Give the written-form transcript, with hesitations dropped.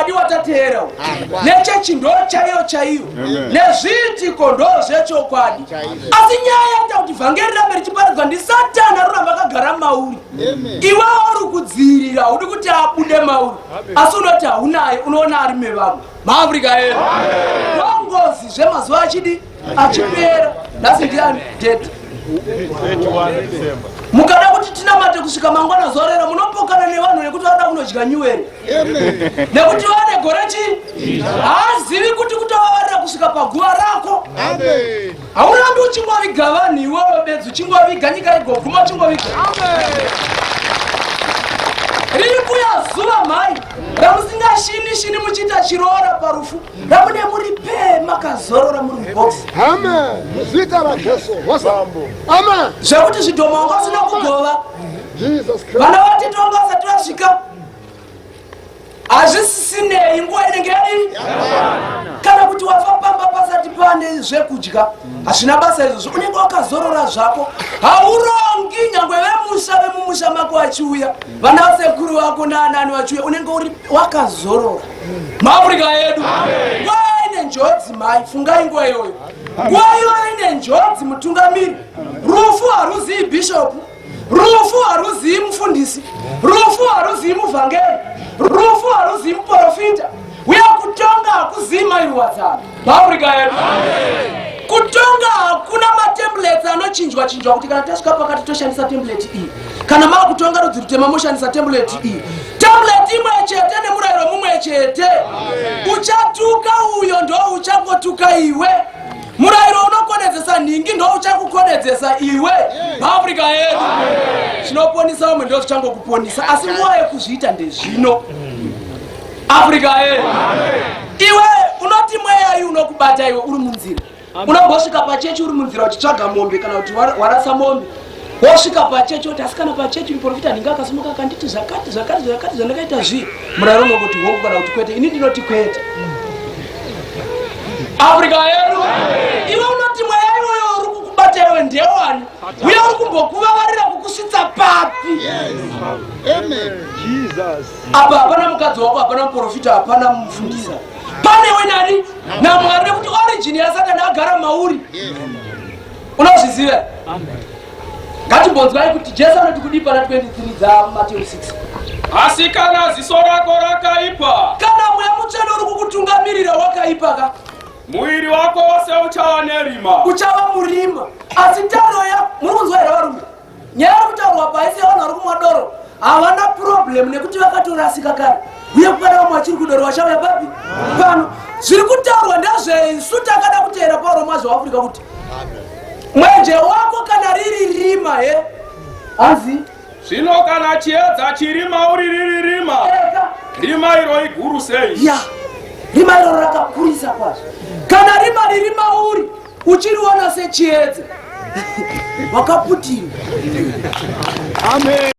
chokwadi watatera nechechi ndo chaiyo nezvitiko ndo zvechokwadi asi nyaya yatakuti vhangeri rame richiparidzwa ndi Satani ruramba akagara mauri iwe uri kudzivirira uri kuti abude mauri asi unoti haunaye unoona ari mevamwe maAfrica edu wangozi zvemazuva achidi achipera nhasi ndiani date mukada kuti tinamate kusvika mangwana zorera munopokana nevanhu nekuti vada kunodya nyuwere nekuti vane gore chii haazivi kuti kutovavarira kusvika paguva rako haurambi uchingoviga vanhu iwewe bedzi uchingoviga nyika igoguma uchingoviga riri kuya zuva mhai ramusingashini muchiita chiroora parufu ramune muri pe makazorora muri muboksi zvita raJeso zvekuti zvidhoma wanga usina kugova vana vatitonga vasati vasvika hazvisinei nguva inenge yadii kana kuti wafa pamba pasati pane zvekudya hazvina basa izvozvo unenge wakazorora zvako haurongi nyangwe vemumusha mako vachiuya vana vasekuru vako naanani vachiuya unenge uri wakazorora maAfrica yedu nguva ine njodzi mai fungai nguva iyoyo nguva iyoyo ine njodzi mutungamiri rufu haruzivi bhishopu rufu haruzivi mufundisi rufu haruzivi muvhangeri rufu haruzivi muprofita uya kutonga hakuzivi mairuwadzana maAfrica yedu kutonga hakuna matemplates anochinjwa kuti kana tasvika pakati toshandisa template iyi kana mava kutonga rudzi rutema moshandisa template iyi template imwe chete nemurayiro mumwe chete uchatuka uyo ndo uchangotuka iwe murayiro unokonedzesa ningi ndo uchakukonedzesa iwe maAfrica yedu zvinoponisa umwe ndo zvichangokuponisa asi nguva yekuzviita ndezvino Africa yedu iwe unoti mweya iyi unokubata iwe uri munzira unogosvika pachechi uri munzira uchitsvaga mombe kana kuti warasa mombe wosvika pachechi oti asi kana pachechi muprofita ndinge akasimuka akanditi zvakati zvandakaita zvii murayiro unongoti hongu kana kuti kwete ini ndinoti kwete Africa yedu iwe unoti mweya iwoyo uri kukubata iwe ndewani uye uri kumbokuvavarira kukusvitsa papi apa hapana mukadzi wako hapana muprofita hapana mufundisa pane wenani naMwari nekuti origin yaSatani agara mauri unozviziva ngatimbonzwai kuti Jesu anoti kudii pana 23 dzaMateo 6 asi kana ziso rako rakaipa kana mweya mutsvene uri kukutungamirira wakaipa ka muiri wako wose uchava nerima uchava murima asi taro ya muri kunzwa here varume nyaya iri kutaurwa paisi yavanhu vari kumwa doro havana problem nekuti vakatorasika kare uye kukada vamwe vachiri kudoro vachauya papi pano zviri kutaurwa ndazveisu takada kuteera pauro mazveAfrica kuti mwenje wako kana riri rima hanzi zvino kana chiedza chiri mauri riri rima rima iro iguru sei ya rima iro rakakurisa kwazvo kana rima riri mauri uchiriona sechiedza wakaputirwa amen